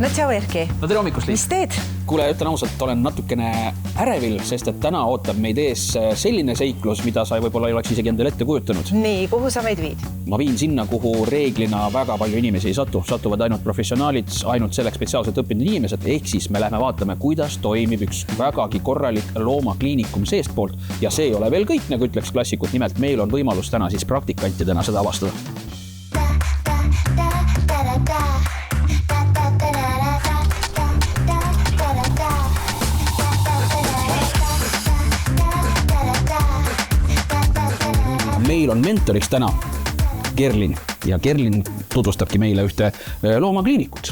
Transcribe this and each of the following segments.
No tšau, Erki. No tere hommikust, Liis. Mis teed? Kuule, ütlen ausalt, olen natukene ärevil, sest et täna ootab meid ees selline seiklus, mida sa võib-olla ei oleks isegi endale ette kujutanud. Nii, kuhu sa meid viid? Ma viin sinna, kuhu reeglina väga palju inimesi ei satu. Satuvad ainult professionaalid, ainult selleks spetsiaalselt õppinud inimesed. Ehk siis me lähme vaatame, kuidas toimib üks vägagi korralik loomakliinikum seestpoolt. Ja see ei ole veel kõik, nagu ütleks klassikud. Nimelt meil on võimalus täna siis praktikantidena seda avastada. Meil on mentoriks täna Kerlin ja Kerlin tutvustabki meile ühte loomakliinikut.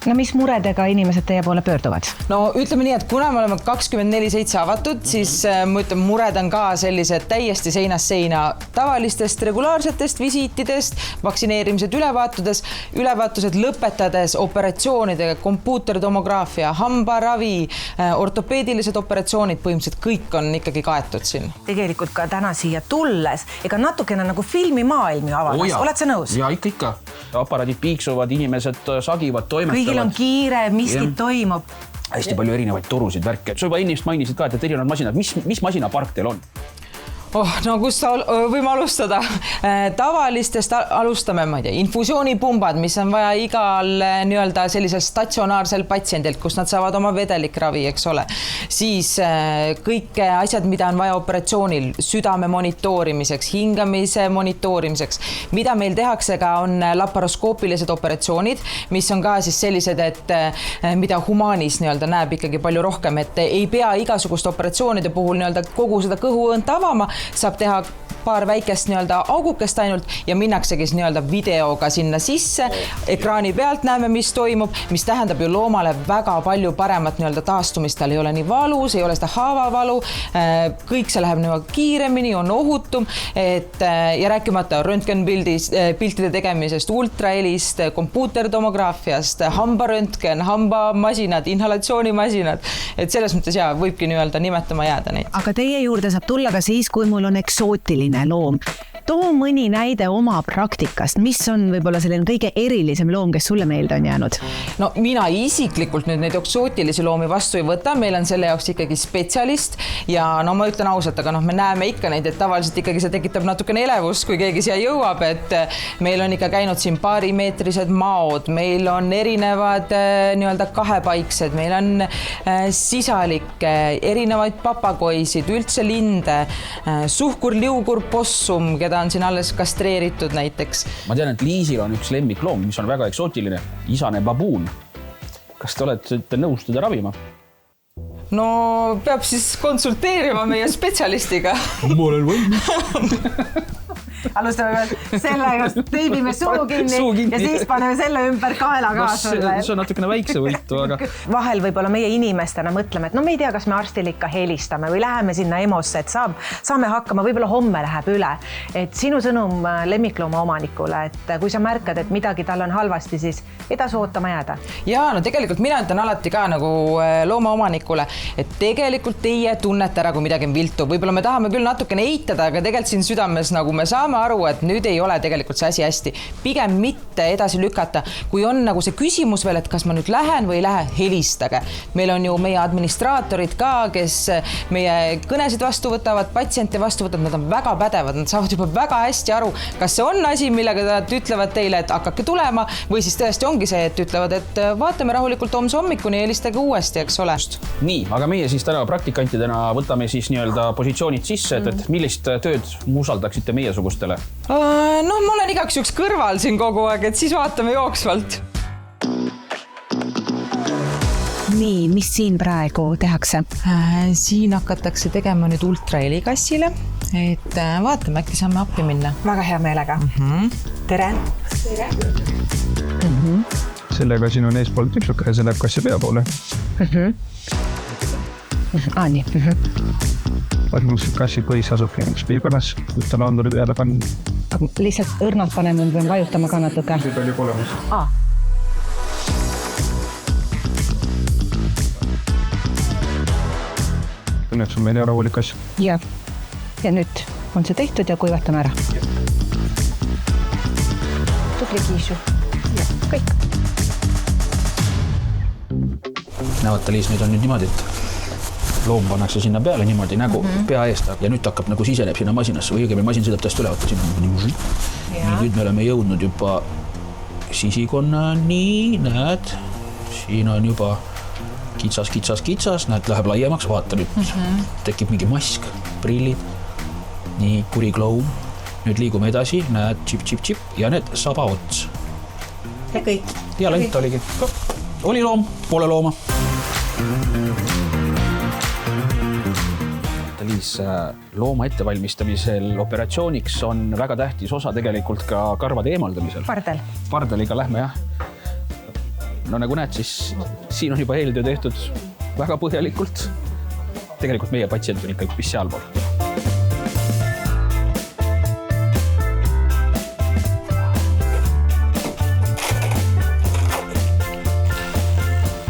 No mis muredega inimesed teie poole pöörduvad? No ütleme nii, et kuna me oleme 24/7 avatud, siis ma ütlen, mured on ka sellised täiesti seinast seina tavalistest regulaarsetest visiitidest, vaktsineerimised ülevaatused lõpetades operatsioonidega, kompuutertomograafia, hambaravi, ortopeedilised operatsioonid, põhimõtteliselt kõik on ikkagi kaetud siin. Tegelikult ka täna siia tulles, ega natukene nagu filmimaailm ju avanes. Oled sa nõus? Ja ikka. Aparaadid piiksuvad, inimesed sagivad, toimetavad. Kõigil on kiire, miskit toimub. Hästi palju erinevaid torusid, värke. Sa juba ennist mainisid ka, et erinevad masinad. Mis masinapark teil on? No kust võime alustada? Tavalistest alustame, ma ei tea, infusioonipumbad, mis on vaja igal nii-öelda sellisel statsionaarsel patsiendilt, kus nad saavad oma vedelikravi, eks ole. Siis kõik asjad, mida on vaja operatsioonil, südame monitoorimiseks, hingamise monitoorimiseks. Mida meil tehakse ka on laparoskoopilised operatsioonid, mis on ka siis sellised, et mida humaanis nii-öelda näeb ikkagi palju rohkem, et ei pea igasugust operatsioonide puhul nii-öelda kogu seda kõhuõõnt avama, saab teha paar väikest nii-öelda augukest ainult ja minnaksegi nii-öelda videoga sinna sisse. Ekraani pealt näeme, mis toimub, mis tähendab ju loomale väga palju paremat nii-öelda taastumist. Tal ei ole nii valus, ei ole seda haavavalu. Kõik see läheb nii kiiremini, on ohutum. Ja rääkimata röntgenpiltide tegemisest, ultrahelist, kompuutertomograafiast, hambaröntgen, hambamasinad, inhalatsioonimasinad. Et selles mõttes võibki nii-öelda nimetama jääda neid. Aga teie juurde saab tulla ka siis, kui mul on eksootiline loom. Too mõni näide oma praktikast, mis on võib-olla selline kõige erilisem loom, kes sulle meelde on jäänud? No mina isiklikult nüüd neid eksootilisi loomi vastu ei võta, meil on selle jaoks ikkagi spetsialist ja no ma ütlen ausalt, aga me näeme ikka neid, et tavaliselt ikkagi see tekitab natukene elevust, kui keegi siia jõuab, et meil on ikka käinud siin paarimeetrised maod, meil on erinevad nii-öelda kahepaiksed, meil on sisalikke, erinevaid papagoisid, üldse linde, suhkur, liugur, possum, keda on siin alles kastreeritud näiteks. Ma tean, et Liisil on üks lemmikloom, mis on väga eksootiline, isane babuun. Kas te olete nõus teda ravima? No peab siis konsulteerima meie spetsialistiga. Ma olen valmis. Alustame veel sellega, teibime suu kinni ja siis paneme selle ümber kaela ka sulle. See on natukene väikse võitu, aga... Vahel võib-olla meie inimestena mõtleme, et no me ei tea, kas me arstile ikka helistame või läheme sinna EMOsse, et saame hakkama, võib-olla homme läheb üle. Et sinu sõnum lemmiklooma omanikule, et kui sa märkad, et midagi tal on halvasti, siis edasu ootama jääda? Ja no tegelikult mina ütlen alati ka nagu looma omanikule, et tegelikult teie tunnete ära, kui midagi on viltu. Võib-olla me tahame küll natukene eitada, aga tegelikult siin südames nagu me saame aru, et nüüd ei ole tegelikult see asi hästi. Pigem mitte edasi lükata. Kui on nagu see küsimus veel, et kas ma nüüd lähen või ei lähe, helistage. Meil on ju meie administraatorid ka, kes meie kõnesid vastu võtavad, patsiente vastu võtavad, nad on väga pädevad, nad saavad juba väga hästi aru, kas see on asi, millega nad ütlevad teile, et hakkake tulema või siis tõesti ongi see, et ütlevad, et vaatame rahulikult homse hommikuni ja helistage uuesti, eks ole. Nii, aga meie siis täna praktikantidena võtame siis nii-öelda positsioonid sisse, et millist tööd usaldaksite meie sugustele? No, ma olen igaks juks kõrval siin kogu aeg, et siis vaatame jooksvalt. Nii, mis siin praegu tehakse? Siin hakatakse tegema nüüd ultrahelikassile, et vaatame, äkki saame appi minna. Väga hea meelega. Tere. Tere. Sellega siin on eespool tüksuka ja see läheb kassi pea poole. Nii. Kassi põis asub piirkonnas, kus ta laanduri peale panna. Lihtsalt õrnalt paneme või vajutama ka natuke. See oli olemas. Õnneks on meil hea rahulik kass. Ja nüüd on see tehtud ja kuivatame ära. Tubli kiisu. Ja, kõik. näevad Liis, nüüd on nüüd niimoodi, et loom pannakse sinna peale niimoodi nägu pea eest ja nüüd hakkab nagu siseneb sinna masinasse või õigemini masin sõidab täiesti üle, vaata sinna niimoodi. Nüüd me oleme jõudnud juba sisikonnani, näed, siin on juba kitsas, näed, läheb laiemaks, vaata nüüd, tekib mingi mask, prillid, nii kurikloun, nüüd liigume edasi, näed, tšip ja need sabaots. Ja kõik. Ja lent oligi. Oli loom, poole looma. Liis, looma ettevalmistamisel operatsiooniks on väga tähtis osa tegelikult ka karvade eemaldamisel. Pardeliga lähme, jah. No nagu näed, siis siin on juba eeltöö tehtud väga põhjalikult. Tegelikult meie patsient on ikka õppis sealpool.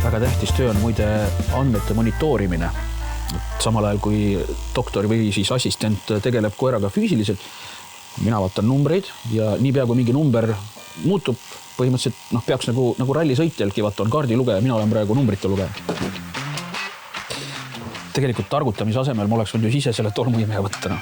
Väga tähtis töö on muide andmete monitoorimine. Samal ajal kui doktor või siis assistent tegeleb koeraga füüsiliselt, mina vaatan numbreid ja niipea kui mingi number muutub, põhimõtteliselt peaks nagu rallisõitjalgi, vaata on kaardilugeja, mina olen praegu numbrite lugeja. Tegelikult targutamise asemel ma oleks võinud ju ise selle tolmuimeja võtta.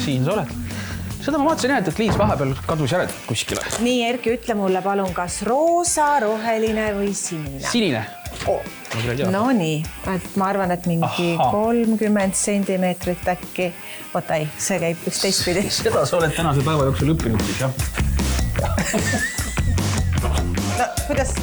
Siin sa oled. Seda ma vaatasin jah, et Liis vahepeal kadus järelt kuskile. Nii, Erki, ütle mulle palun, kas roosa, roheline või sinine? Sinine. No nii, et ma arvan, et mingi 30 sentimeetrit äkki. Oota ei, see käib just teistpidi. Seda sa oled tänase päeva jooksul õppinud siis, jah? No, kuidas?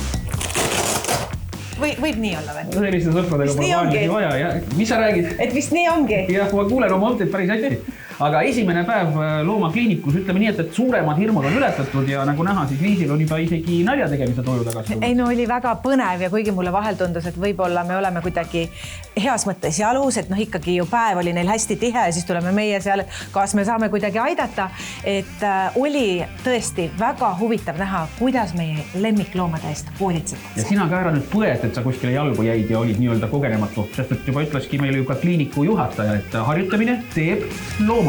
Võib nii olla või? No selliste sõpradega pole vahelisi vaja. Ja mis sa räägid? Et vist nii ongi? Jah, ma kuulen oma mõtteid päris hästi. Aga esimene päev loomakliinikus, ütleme nii, et suuremad hirmud on ületatud ja nagu näha, siis Liisil on juba isegi nalja tegemise toju tagasi. Ei, no oli väga põnev ja kuigi mulle vahel tundus, et võib-olla me oleme kuidagi heas mõttes jalus, et ikkagi ju päev oli neil hästi tihe ja siis tuleme meie seal, kas me saame kuidagi aidata. Et oli tõesti väga huvitav näha, kuidas meie lemmikloomade eest hoolitsetakse. Ja sina ka ära nüüd põed, et sa kuskile jalgu jäid ja olid nii-öelda kogenematu, sest et juba ütleski meile ju ka kliiniku juhataja, et harjutamine teeb loomaarstid.